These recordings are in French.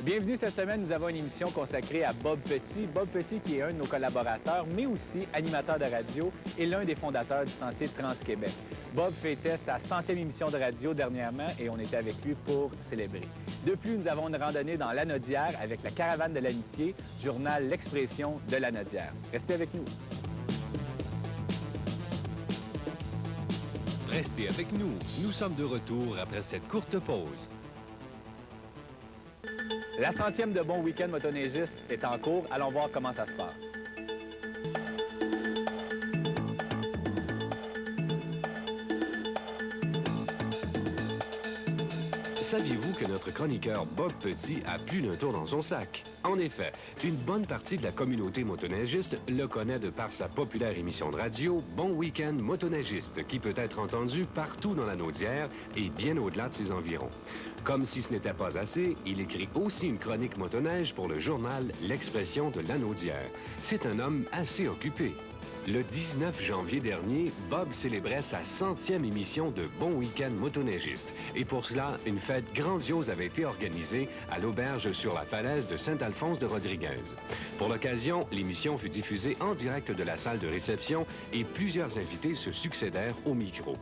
Bienvenue cette semaine, nous avons une émission consacrée à Bob Petit. Bob Petit qui est un de nos collaborateurs, mais aussi animateur de radio et l'un des fondateurs du Sentier de Trans-Québec. Bob fêtait sa 100e émission de radio dernièrement et on était avec lui pour célébrer. De plus, nous avons une randonnée dans l'Anaudière avec la Caravane de l'Amitié, journal L'Expression de l'Anaudière. Restez avec nous. Restez avec nous. Nous sommes de retour après cette courte pause. La 100e de Bon Week-end motoneigiste est en cours. Allons voir comment ça se passe. Saviez-vous que notre chroniqueur Bob Petit a plus d'un tour dans son sac? En effet, une bonne partie de la communauté motoneigiste le connaît de par sa populaire émission de radio Bon Week-end motoneigiste, qui peut être entendue partout dans la Naudière et bien au-delà de ses environs. Comme si ce n'était pas assez, il écrit aussi une chronique motoneige pour le journal L'Expression de l'Anaudière. C'est un homme assez occupé. Le 19 janvier dernier, Bob célébrait sa 100e émission de Bon Week-end motoneigiste. Et pour cela, une fête grandiose avait été organisée à l'auberge sur la falaise de Saint-Alphonse de Rodriguez. Pour l'occasion, l'émission fut diffusée en direct de la salle de réception et plusieurs invités se succédèrent au micro.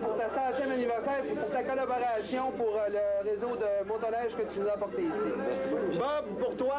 Pour ta 100e anniversaire et pour ta collaboration pour le réseau de motoneige que tu nous as apporté ici. Merci beaucoup. Bob, pour toi.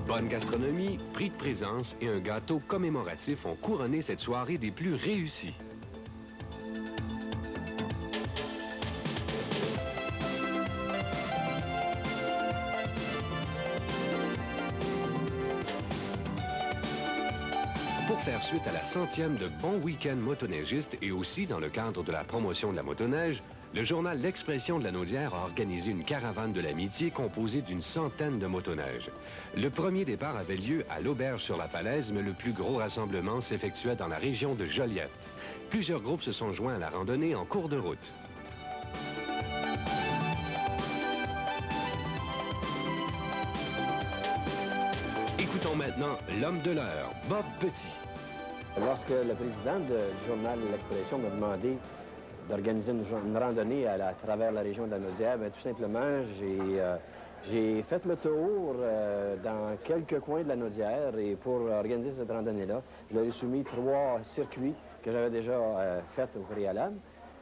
Bonne gastronomie, prix de présence et un gâteau commémoratif ont couronné cette soirée des plus réussies. Pour faire suite à la 100e de Bon Week-end motoneigiste et aussi dans le cadre de la promotion de la motoneige, le journal L'Expression de l'Anaudière a organisé une caravane de l'amitié composée d'une centaine de motoneiges. Le premier départ avait lieu à l'auberge sur la falaise, mais le plus gros rassemblement s'effectuait dans la région de Joliette. Plusieurs groupes se sont joints à la randonnée en cours de route. Écoutons maintenant l'homme de l'heure, Bob Petit. Lorsque le président du journal L'Expression m'a demandé d'organiser une randonnée à travers la région de la Naudière, tout simplement, j'ai fait le tour dans quelques coins de la Naudière et pour organiser cette randonnée-là, je leur ai soumis 3 circuits que j'avais déjà faits au préalable.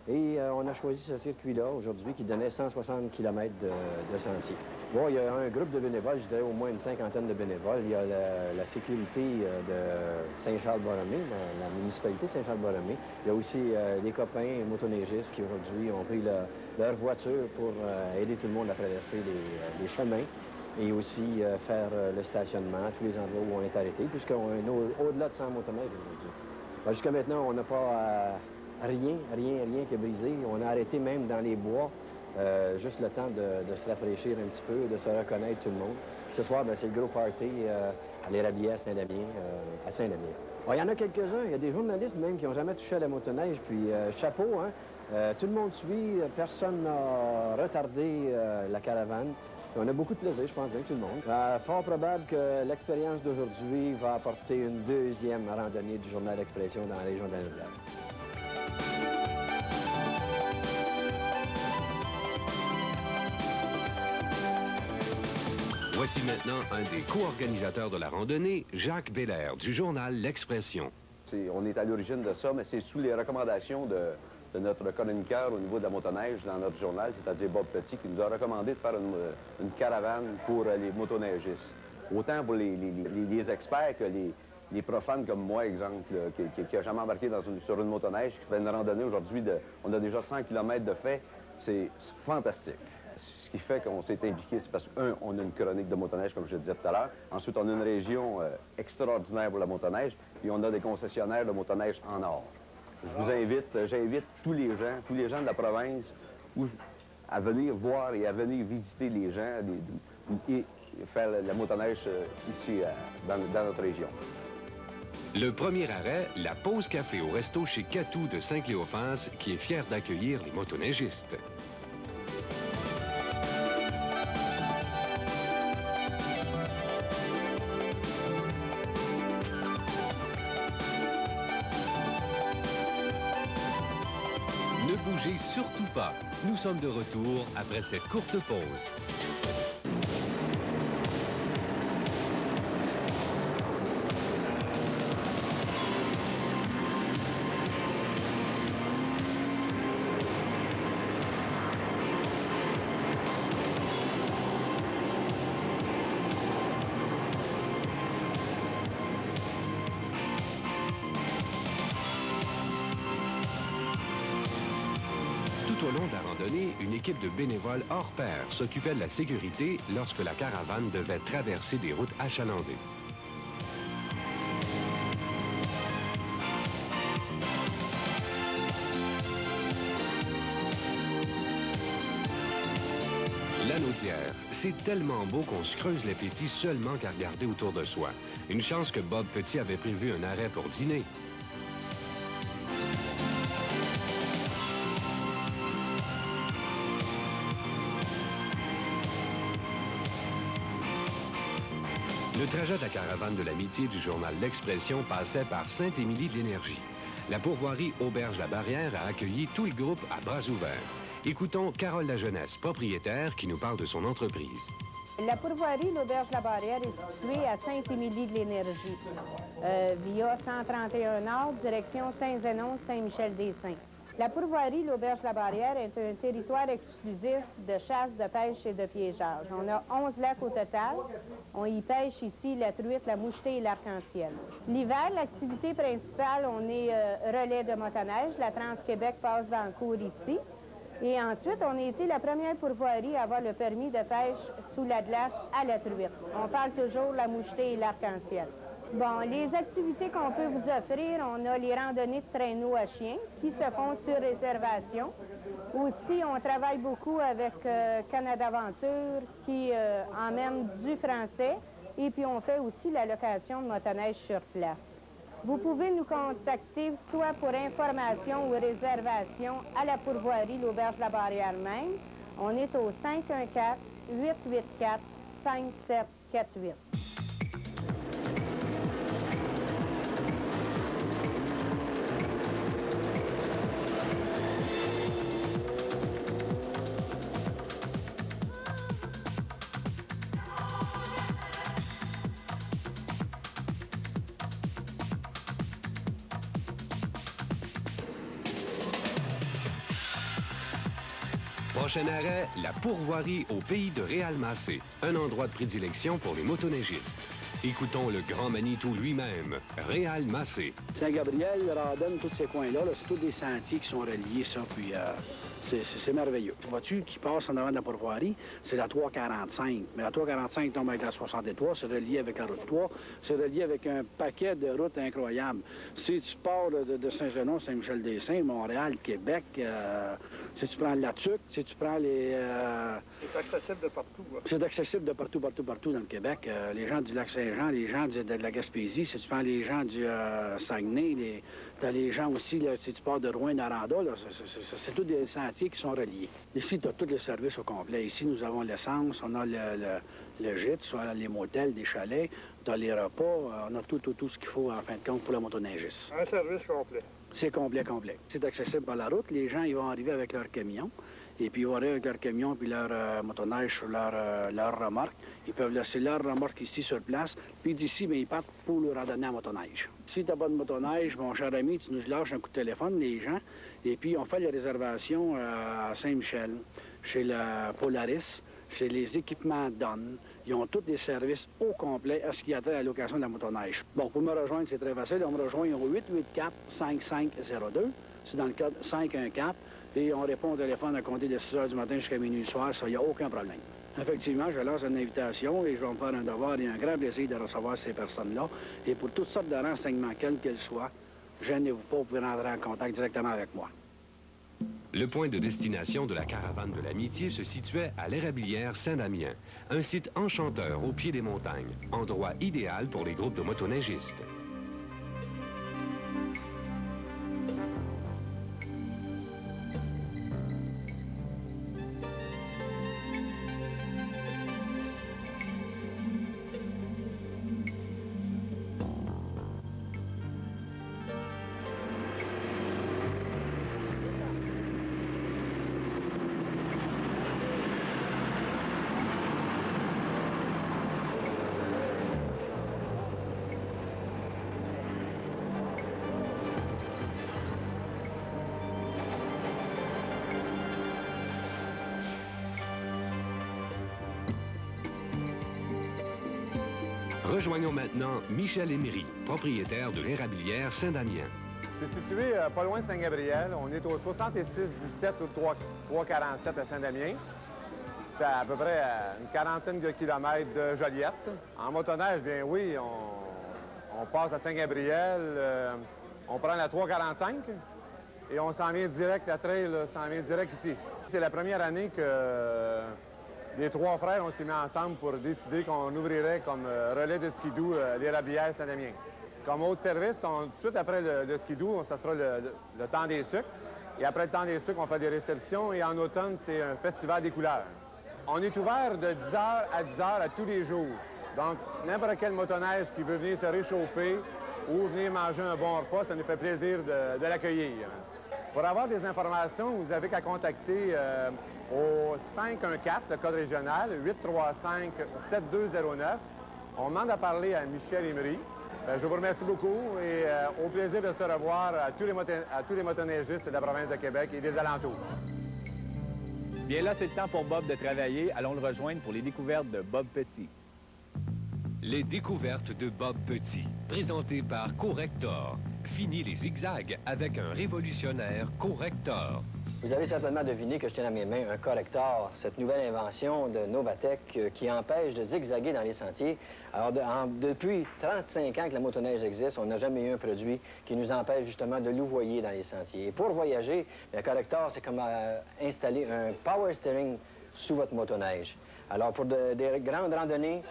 Et on a choisi ce circuit-là aujourd'hui qui donnait 160 km de sentier. Bon, il y a un groupe de bénévoles, je dirais au moins une 50aine de bénévoles. Il y a la sécurité de Saint-Charles-Borromée, la municipalité de Saint-Charles-Borromée. Il y a aussi des copains motoneigistes qui aujourd'hui ont pris leur voiture pour aider tout le monde à traverser les chemins et aussi faire le stationnement à tous les endroits où on est arrêté, puisqu'on est au-delà de 100 motoneiges aujourd'hui. Jusqu'à maintenant, on n'a pas rien qui est brisé. On a arrêté même dans les bois, juste le temps de se rafraîchir un petit peu, de se reconnaître tout le monde. Ce soir, c'est le gros party à l'Érablier à Saint-Damien, Il y en a quelques-uns. Il y a des journalistes même qui n'ont jamais touché à la motoneige. Puis chapeau, hein? Tout le monde suit, personne n'a retardé la caravane. On a beaucoup de plaisir, je pense, avec tout le monde. Fort probable que l'expérience d'aujourd'hui va apporter une deuxième randonnée du Journal L'Expression dans la région de la Naudière. Voici maintenant un des co-organisateurs de la randonnée, Jacques Bélair, du journal L'Expression. On est à l'origine de ça, mais c'est sous les recommandations de notre chroniqueur au niveau de la motoneige dans notre journal, c'est-à-dire Bob Petit, qui nous a recommandé de faire une caravane pour les motoneigistes. Autant pour les experts que les profanes comme moi, exemple, qui n'a jamais embarqué sur une motoneige, qui fait une randonnée aujourd'hui, on a déjà 100 km de fait, c'est fantastique. Ce qui fait qu'on s'est impliqué, c'est parce que, on a une chronique de motoneige, comme je le disais tout à l'heure. Ensuite, on a une région extraordinaire pour la motoneige, puis on a des concessionnaires de motoneige en or. J'invite tous les gens de la province à venir voir et à venir visiter les gens et faire la motoneige ici, dans notre région. Le premier arrêt, la pause café au resto chez Catou de Saint-Cléophas, qui est fier d'accueillir les motoneigistes. Ne bougez surtout pas. Nous sommes de retour après cette courte pause. Tout au long de la randonnée, une équipe de bénévoles hors pair s'occupait de la sécurité lorsque la caravane devait traverser des routes achalandées. La Naudière, c'est tellement beau qu'on se creuse l'appétit seulement qu'à regarder autour de soi. Une chance que Bob Petit avait prévu un arrêt pour dîner. Le trajet de la caravane de l'amitié du journal L'Expression passait par Sainte-Émilie-de-l'Énergie. La pourvoirie Auberge-la-Barrière a accueilli tout le groupe à bras ouverts. Écoutons Carole Lajeunesse, propriétaire, qui nous parle de son entreprise. La pourvoirie L'Auberge-la-Barrière est située à Sainte-Émilie-de-l'Énergie, via 131 Nord, direction Saint-Zénon, Saint-Michel-des-Saints. La pourvoirie L'Auberge-la-Barrière est un territoire exclusif de chasse, de pêche et de piégeage. On a 11 lacs au total. On y pêche ici la truite, la mouchetée et l'arc-en-ciel. L'hiver, l'activité principale, on est relais de motoneige. La Trans-Québec passe dans le cours ici. Et ensuite, on a été la première pourvoirie à avoir le permis de pêche sous la glace à la truite. On parle toujours de la mouchetée et l'arc-en-ciel. Bon, les activités qu'on peut vous offrir, on a les randonnées de traîneaux à chiens qui se font sur réservation. Aussi, on travaille beaucoup avec Canada Aventure qui emmène du français et puis on fait aussi la location de motoneige sur place. Vous pouvez nous contacter soit pour information ou réservation à la pourvoirie L'Auberge-la-Barrière même. On est au 514-884-5748. Prochain arrêt, la pourvoirie au pays de Réal-Massé, un endroit de prédilection pour les motoneigistes. Écoutons le grand Manitou lui-même, Réal-Massé. Saint-Gabriel, Radon, tous ces coins-là, c'est tous des sentiers qui sont reliés, ça, puis c'est merveilleux. Vois-tu, qui passe en avant de la pourvoirie, c'est la 345. Mais la 345 tombe avec la 63, c'est relié avec la route 3, c'est relié avec un paquet de routes incroyables. Si tu pars de Saint-Zénon, Saint-Michel-des-Saints, Montréal, Québec, Si tu prends la tuque, si tu prends les... C'est accessible de partout. Hein. C'est accessible de partout dans le Québec. Les gens du Lac-Saint-Jean, les gens de la Gaspésie, si tu prends les gens du Saguenay, t'as les gens aussi, là, si tu pars de Rouyn-Noranda, c'est tous des sentiers qui sont reliés. Ici, tu as tous les services au complet. Ici, nous avons l'essence, on a le gîte, soit les motels, des chalets, tu as les repas, on a tout ce qu'il faut, en fin de compte, pour la motoneigiste. Un service complet. C'est complet. C'est accessible par la route. Les gens, ils vont arriver avec leur camion. Et puis, ils vont arriver avec leur camion puis leur motoneige sur leur remorque. Ils peuvent laisser leur remorque ici sur place. Puis d'ici, bien, ils partent pour le randonner à motoneige. Si tu n'as pas de motoneige, mon cher ami, tu nous lâches un coup de téléphone, les gens. Et puis, on fait les réservations à Saint-Michel, chez la Polaris, chez les équipements Donne. Ils ont tous des services au complet à ce qui a trait à la location de la motoneige. Bon, pour me rejoindre, c'est très facile. On me rejoint au 884-5502. C'est dans le code 514. Et on répond au téléphone à compter de 6 h du matin jusqu'à minuit du soir. Ça, il n'y a aucun problème. Effectivement, je lance une invitation et je vais me faire un devoir et un grand plaisir de recevoir ces personnes-là. Et pour toutes sortes de renseignements, quels qu'elles soient, gênez-vous pas, vous pouvez rentrer en contact directement avec moi. Le point de destination de la caravane de l'amitié se situait à l'Érablière Saint-Damien, un site enchanteur au pied des montagnes, endroit idéal pour les groupes de motoneigistes. Rejoignons maintenant Michel Émery, propriétaire de l'Érablière Saint-Damien. C'est situé pas loin de Saint-Gabriel. On est au 66-17 ou 347 à Saint-Damien. C'est à peu près à une quarantaine de kilomètres de Joliette. En motoneige, bien oui, on passe à Saint-Gabriel, on prend la 345 et on s'en vient direct, la trail s'en vient direct ici. C'est la première année que les trois frères, on s'est mis ensemble pour décider qu'on ouvrirait comme relais de skidoo l'Érablière Saint-Damien. Comme autre service, tout de suite après le skidoo, ça sera le temps des sucres. Et après le temps des sucres, on fait des réceptions. Et en automne, c'est un festival des couleurs. On est ouvert de 10h à 10h à tous les jours. Donc, n'importe quel motoneige qui veut venir se réchauffer ou venir manger un bon repas, ça nous fait plaisir de l'accueillir. Pour avoir des informations, vous avez qu'à contacter au 514, le code régional, 835-7209. On demande à parler à Michel Émery. Je vous remercie beaucoup et au plaisir de se revoir à tous les motoneigistes de la province de Québec et des alentours. Bien là, c'est le temps pour Bob de travailler. Allons le rejoindre pour les découvertes de Bob Petit. Les découvertes de Bob Petit, présentées par Corrector. Fini les zigzags avec un révolutionnaire Corrector. Vous avez certainement deviné que je tiens dans mes mains un Corrector, cette nouvelle invention de Novatec qui empêche de zigzaguer dans les sentiers. Alors, depuis 35 ans que la motoneige existe, on n'a jamais eu un produit qui nous empêche justement de louvoyer dans les sentiers. Et pour voyager, le Corrector, c'est comme installer un power steering sous votre motoneige. Alors, pour des grandes randonnées,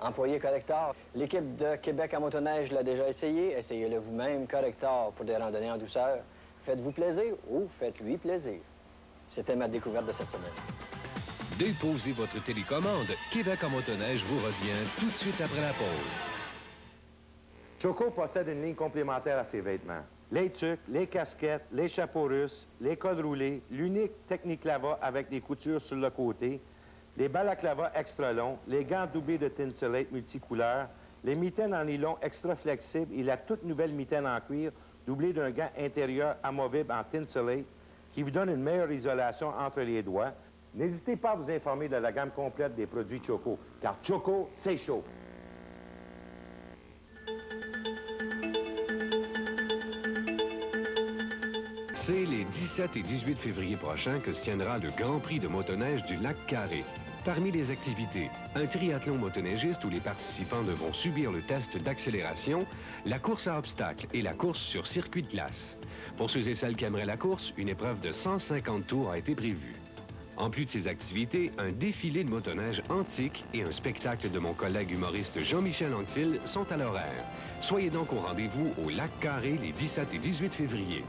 employez Corrector. L'équipe de Québec en motoneige l'a déjà essayé. Essayez-le vous-même. Corrector pour des randonnées en douceur. Faites-vous plaisir ou faites-lui plaisir. C'était ma découverte de cette semaine. Déposez votre télécommande. Québec en motoneige vous revient tout de suite après la pause. Choco possède une ligne complémentaire à ses vêtements. Les tuques, les casquettes, les chapeaux russes, les cols roulés, l'unique techniclava avec des coutures sur le côté, les balaclavas extra longs, les gants doublés de tinselate multicouleurs, les mitaines en nylon extra flexibles et la toute nouvelle mitaine en cuir doublée d'un gant intérieur amovible en tinselate qui vous donne une meilleure isolation entre les doigts. N'hésitez pas à vous informer de la gamme complète des produits Choco, car Choco, c'est chaud. C'est les 17 et 18 février prochains que se tiendra le Grand Prix de motoneige du Lac Carré. Parmi les activités, un triathlon motoneigiste où les participants devront subir le test d'accélération, la course à obstacles et la course sur circuit de glace. Pour ceux et celles qui aimeraient la course, une épreuve de 150 tours a été prévue. En plus de ces activités, un défilé de motoneige antique et un spectacle de mon collègue humoriste Jean-Michel Anctil sont à l'horaire. Soyez donc au rendez-vous au Lac Carré les 17 et 18 février.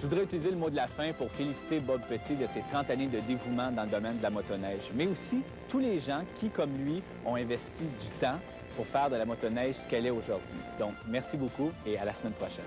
Je voudrais utiliser le mot de la fin pour féliciter Bob Petit de ses 30 années de dévouement dans le domaine de la motoneige, mais aussi tous les gens qui, comme lui, ont investi du temps pour faire de la motoneige ce qu'elle est aujourd'hui. Donc, merci beaucoup et à la semaine prochaine.